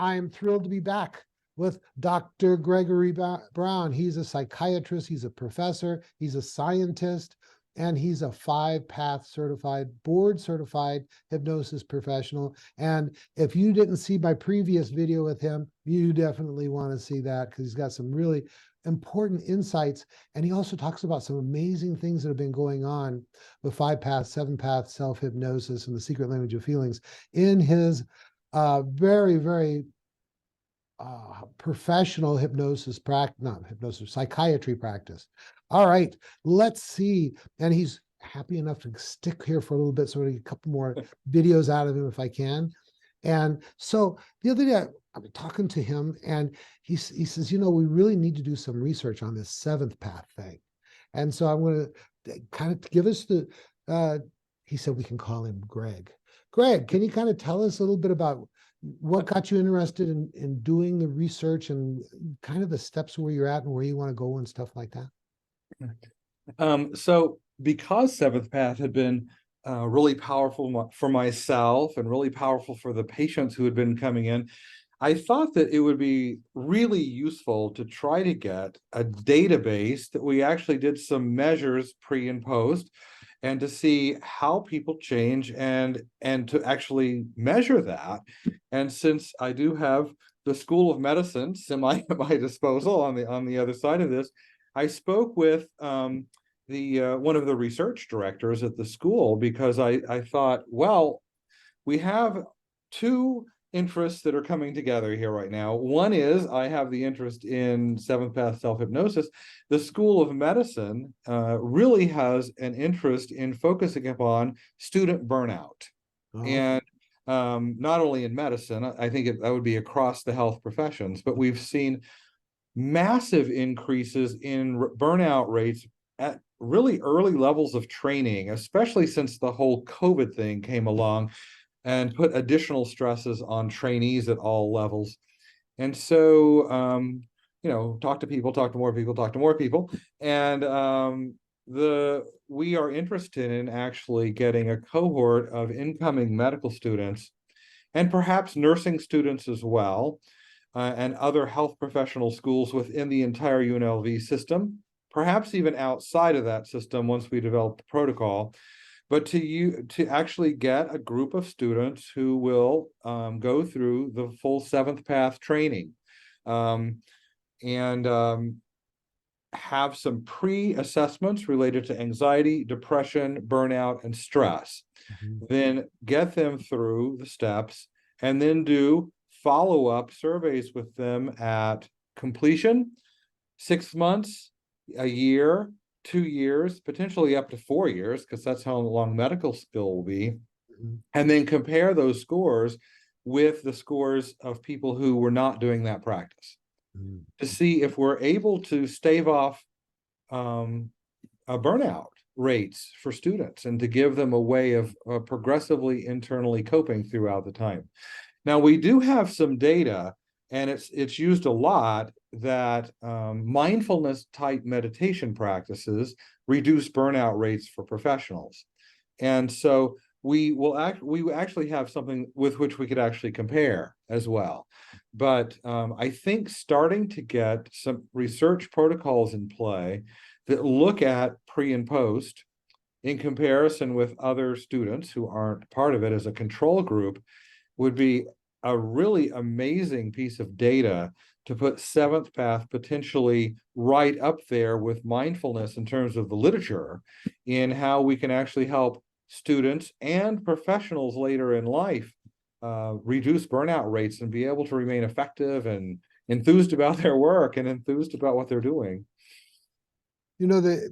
I'm thrilled to be back with Dr. Gregory Brown. He's a psychiatrist, he's a professor, he's a scientist, and he's a 5-path certified, board certified hypnosis professional. And if you didn't see my previous video with him, you definitely want to see that, because he's got some really important insights. And he also talks about some amazing things that have been going on with 5-path, 7-path self-hypnosis and the secret language of feelings in his very, very professional hypnosis practice, not hypnosis, psychiatry practice. All right, let's see. And he's happy enough to stick here for a little bit, so I get a couple more videos out of him if I can. And so the other day, I've been talking to him, and he says, we really need to do some research on this 7th path thing. And so I'm going to kind of give us he said we can call him Greg. Greg, can you kind of tell us a little bit about what got you interested in doing the research and kind of the steps where you're at and where you want to go and stuff like that? So because 7th Path had been really powerful for myself and really powerful for the patients who had been coming in, I thought that it would be really useful to try to get a database that we actually did some measures pre and post, and to see how people change and to actually measure that. And since I do have the School of Medicine semi at my disposal on the other side of this, I spoke with one of the research directors at the school, because I thought, well, we have two interests that are coming together here right now. One is I have the interest in 7th Path self-hypnosis. The School of Medicine really has an interest in focusing upon student burnout. Oh. And not only in medicine, I think that would be across the health professions, but we've seen massive increases in burnout rates at really early levels of training, especially since the whole COVID thing came along and put additional stresses on trainees at all levels. And so, talk to people, talk to more people, talk to more people. And we are interested in actually getting a cohort of incoming medical students, and perhaps nursing students as well, and other health professional schools within the entire UNLV system, perhaps even outside of that system once we develop the protocol. But to actually get a group of students who will go through the full 7th Path training, and have some pre-assessments related to anxiety, depression, burnout, and stress. Mm-hmm. Then get them through the steps, and then do follow-up surveys with them at completion, 6 months, a year, 2 years, potentially up to 4 years, because that's how long medical school will be. Mm-hmm. And then compare those scores with the scores of people who were not doing that practice, mm-hmm. to see if we're able to stave off burnout rates for students, and to give them a way of progressively internally coping throughout the time. Now, we do have some data, and it's used a lot, that mindfulness type meditation practices reduce burnout rates for professionals. And so we actually have something with which we could actually compare as well. But I think starting to get some research protocols in play that look at pre and post in comparison with other students who aren't part of it as a control group would be a really amazing piece of data to put 7th Path potentially right up there with mindfulness in terms of the literature, in how we can actually help students and professionals later in life reduce burnout rates and be able to remain effective and enthused about their work and enthused about what they're doing.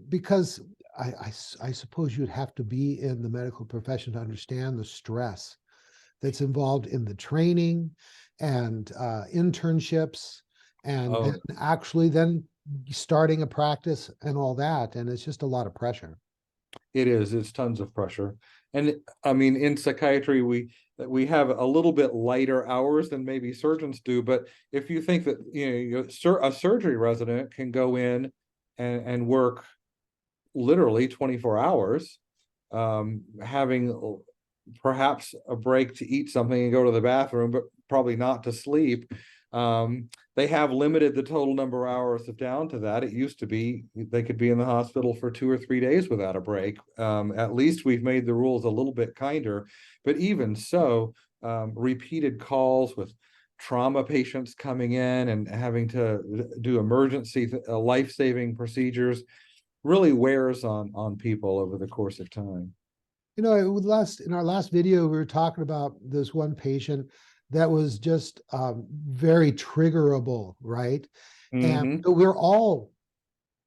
Because I suppose you'd have to be in the medical profession to understand the stress that's involved in the training and internships, and then actually then starting a practice and all that. And it's just a lot of pressure. It's tons of pressure. And I mean, in psychiatry, we have a little bit lighter hours than maybe surgeons do. But if you think that, a surgery resident can go in and work literally 24 hours, having perhaps a break to eat something and go to the bathroom, but probably not to sleep. They have limited the total number of hours of down to that. It used to be they could be in the hospital for 2 or 3 days without a break. At least we've made the rules a little bit kinder, but even so, repeated calls with trauma patients coming in and having to do emergency life-saving procedures really wears on people over the course of time. You know, in our last video, we were talking about this one patient that was just very triggerable, right? And Mm-hmm. we're all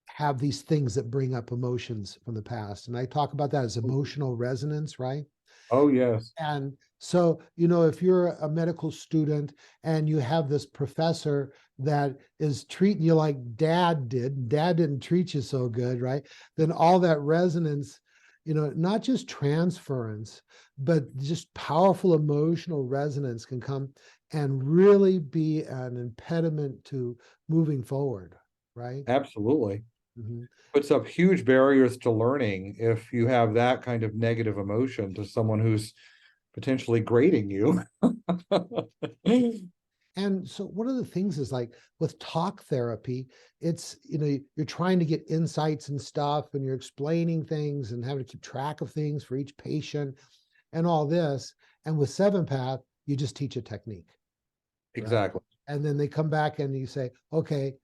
have these things that bring up emotions from the past. And I talk about that as emotional resonance, right? Oh, yes. And so, you know, if you're a medical student and you have this professor that is treating you like dad didn't treat you so good, right? Then all that resonance, you know, not just transference, but just powerful emotional resonance can come and really be an impediment to moving forward, right? Absolutely. Mhm. Puts up huge barriers to learning if you have that kind of negative emotion to someone who's potentially grading you. And so one of the things is like with talk therapy, it's, you know, you're trying to get insights and stuff, and you're explaining things and having to keep track of things for each patient and all this. And with Seven Path, you just teach a technique, right? Exactly. And then they come back and you say, okay,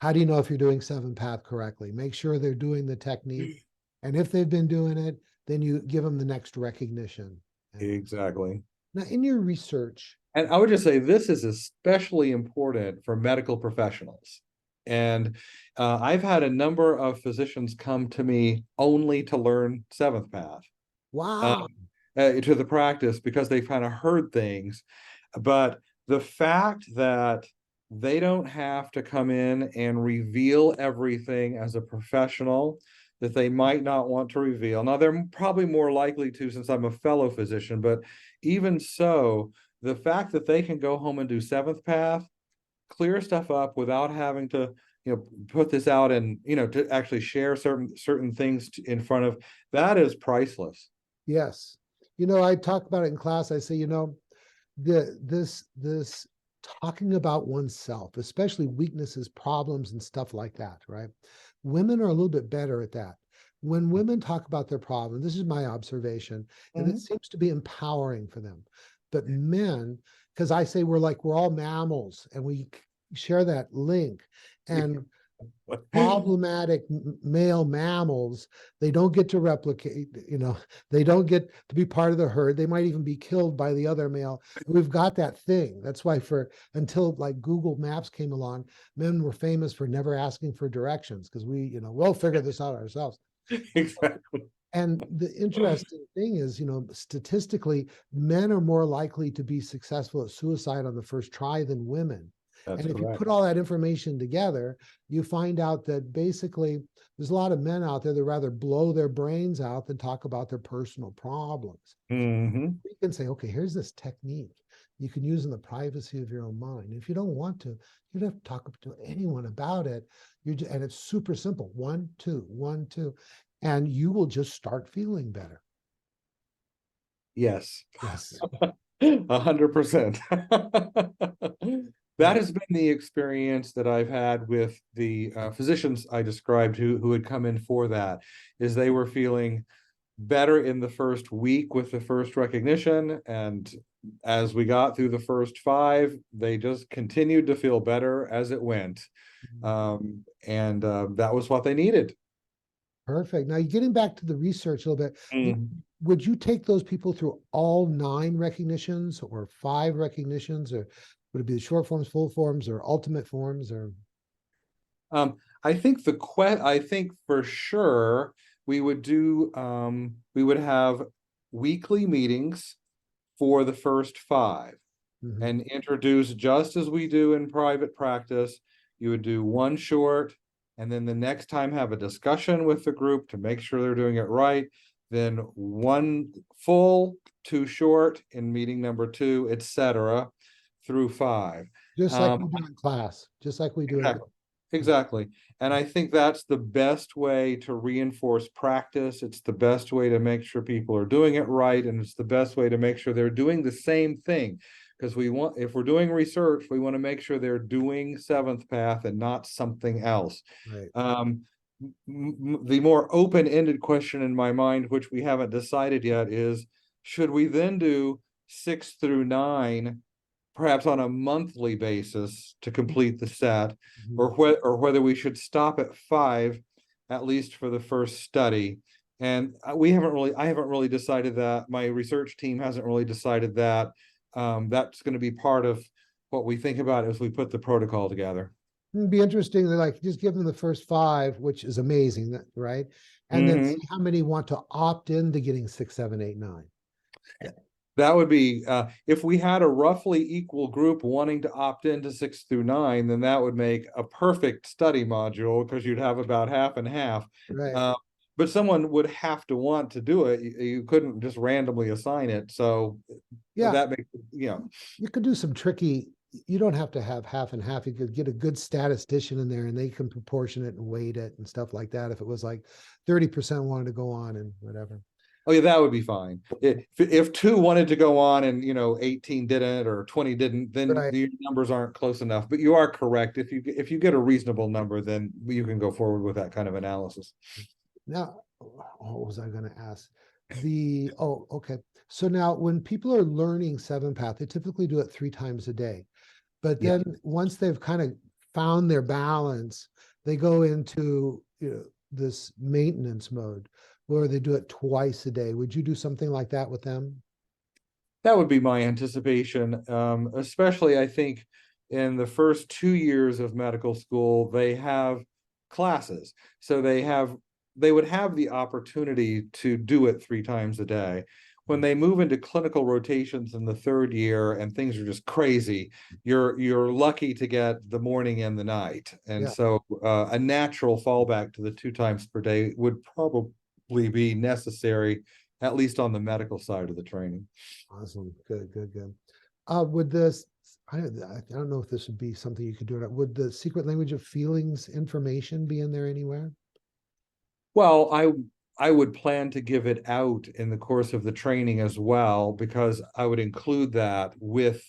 how do you know if you're doing Seven Path correctly? Make sure they're doing the technique. And if they've been doing it, then you give them the next recognition. And Exactly. now in your research, And I would just say this is especially important for medical professionals. And I've had a number of physicians come to me only to learn Seventh Path, uh, wow, to the practice because they've kind of heard things. But the fact that they don't have to come in and reveal everything as a professional that they might not want to reveal. Now, they're probably more likely to since I'm a fellow physician, but even so, the fact that they can go home and do Seventh Path, clear stuff up without having to, put this out and, to actually share certain things in front of, that is priceless. yes. You know, I talk about it in class. I say, you know, this talking about oneself, especially weaknesses, problems, and stuff like that, right? Women are a little bit better at that. When women talk about their problem, this is my observation, and it Mhm. seems to be empowering for them. But men, because I say we're all mammals and we share that link. And problematic male mammals, they don't get to replicate, you know, they don't get to be part of the herd. They might even be killed by the other male. We've got that thing. That's why for until like Google Maps came along, men were famous for never asking for directions because we'll figure this out ourselves. Exactly. And the interesting thing is, you know, statistically, men are more likely to be successful at suicide on the first try than women. That's And if you correct. put all that information together, you find out that basically there's a lot of men out there that rather blow their brains out than talk about their personal problems. Hmm. You can say, okay, here's this technique you can use in the privacy of your own mind. If you don't want to, you don't have to talk to anyone about it. And it's super simple. 1, 2, 1, 2, and you will just start feeling better. Yes. Yes. 100%. That Yeah. has been the experience that I've had with the physicians I described who had come in for that, is they were feeling better in the first week with the first recognition, and as we got through the first 5, they just continued to feel better as it went, and that was what they needed. Perfect. Now, getting back to the research a little bit, Mm. would you take those people through all 9 recognitions or 5 recognitions, or would it be the short forms, full forms, or ultimate forms, or? I think I think for sure we would have weekly meetings for the first 5 Mhm. and introduce just as we do in private practice. You would do one short, and then the next time have a discussion with the group to make sure they're doing it right. Then one full, 2 short in meeting number 2, etc., through 5. Just like Um, we do in class, just like we do in. exactly. exactly. And I think that's the best way to reinforce practice. It's the best way to make sure people are doing it right. And it's the best way to make sure they're doing the same thing. Because if we're doing research, we want to make sure they're doing seventh path and not something else. Right. The more open-ended question in my mind, which we haven't decided yet, is should we then do 6 through 9 perhaps on a monthly basis to complete the set, Mhm. or whether we should stop at 5, at least for the first study. And I haven't really decided that. My research team hasn't really decided that. That's going to be part of what we think about as we put the protocol together. It'd be interesting to like just give them the first 5, which is amazing, right? And then Mhm. see how many want to opt into getting 6, 7, 8, 9. That would be, if we had a roughly equal group wanting to opt into 6 through 9, then that would make a perfect study module because you'd have about half and half. Right. But someone would have to want to do it. You couldn't just randomly assign it. So Yeah, that makes, you could do some tricky, you don't have to have half and half. You could get a good statistician in there and they can proportion it and weight it and stuff like that. If it was like 30% wanted to go on and whatever. oh yeah, that would be fine. If 2 wanted to go on and 18 didn't or 20 didn't, then Right. the numbers aren't close enough. But you are correct. If you get a reasonable number, then you can go forward with that kind of analysis. Now, what was I going to ask? Okay. So now when people are learning 7 path, they typically do it 3 times a day. But Yeah. then once they've kind of found their balance, they go into this maintenance mode where they do it twice a day. Would you do something like that with them? That would be my anticipation. Especially I think in the first 2 years of medical school, they have classes. So they would have the opportunity to do it 3 times a day. When they move into clinical rotations in the 3rd year and things are just crazy, you're lucky to get the morning and the night. And Yeah, so a natural fallback to the 2 times per day would probably be necessary, at least on the medical side of the training. awesome. Good, good, good. Would this, I don't know if this would be something you could do. Would the secret language of feelings information be in there anywhere? Well, I would plan to give it out in the course of the training as well, because I would include that with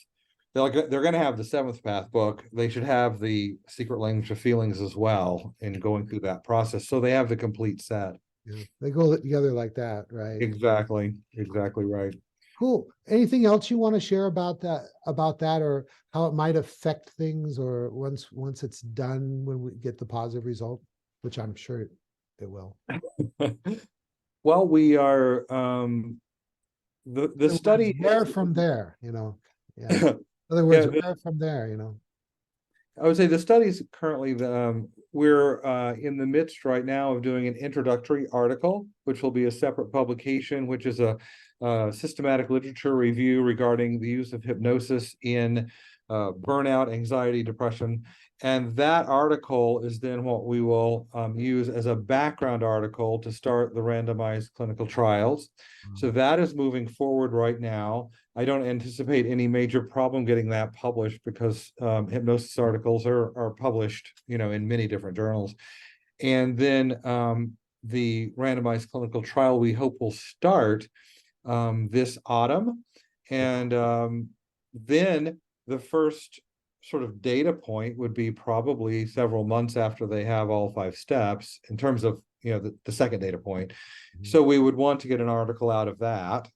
they're going to have the seventh path book. They should have the secret language of feelings as well in going through that process. So they have the complete set. Yeah, they go together like that, right? Exactly. Exactly right. Cool. Anything else you want to share about that or how it might affect things or once it's done when we get the positive result, which I'm sure it will. Well, we are the In other words, study where is from there, Yeah. In other yeah, words, where from there. I would say the studies currently, we're in the midst right now of doing an introductory article, which will be a separate publication, which is a systematic literature review regarding the use of hypnosis in burnout, anxiety, depression. And that article is then what we will use as a background article to start the randomized clinical trials. So that is moving forward right now. I don't anticipate any major problem getting that published because hypnosis articles are published, in many different journals. And then the randomized clinical trial we hope will start this autumn. And then the first sort of data point would be probably several months after they have all 5 steps in terms of, the second data point. So we would want to get an article out of that.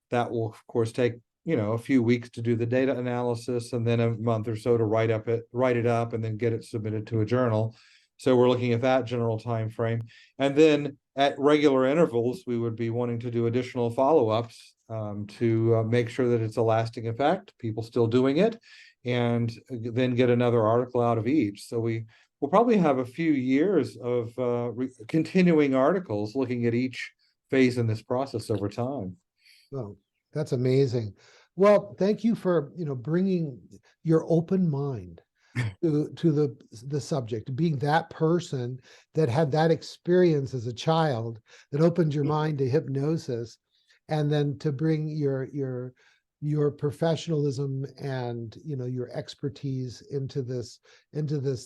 That will, of course, take a few weeks to do the data analysis and then a month or so to write it up and then get it submitted to a journal. So we're looking at that general time frame. And then at regular intervals, we would be wanting to do additional follow-ups to make sure that it's a lasting effect, people still doing it, and then get another article out of each. So we'll probably have a few years of continuing articles looking at each phase in this process over time. Oh, that's amazing. Well, thank you for, bringing your open mind to the subject, being that person that had that experience as a child that opened your mind to hypnosis, and then to bring your your professionalism and, you know, your expertise into this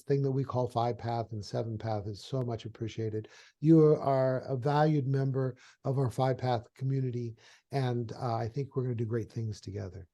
thing that we call 5-path and 7-path is so much appreciated. You are a valued member of our 5-path community, and I think we're going to do great things together.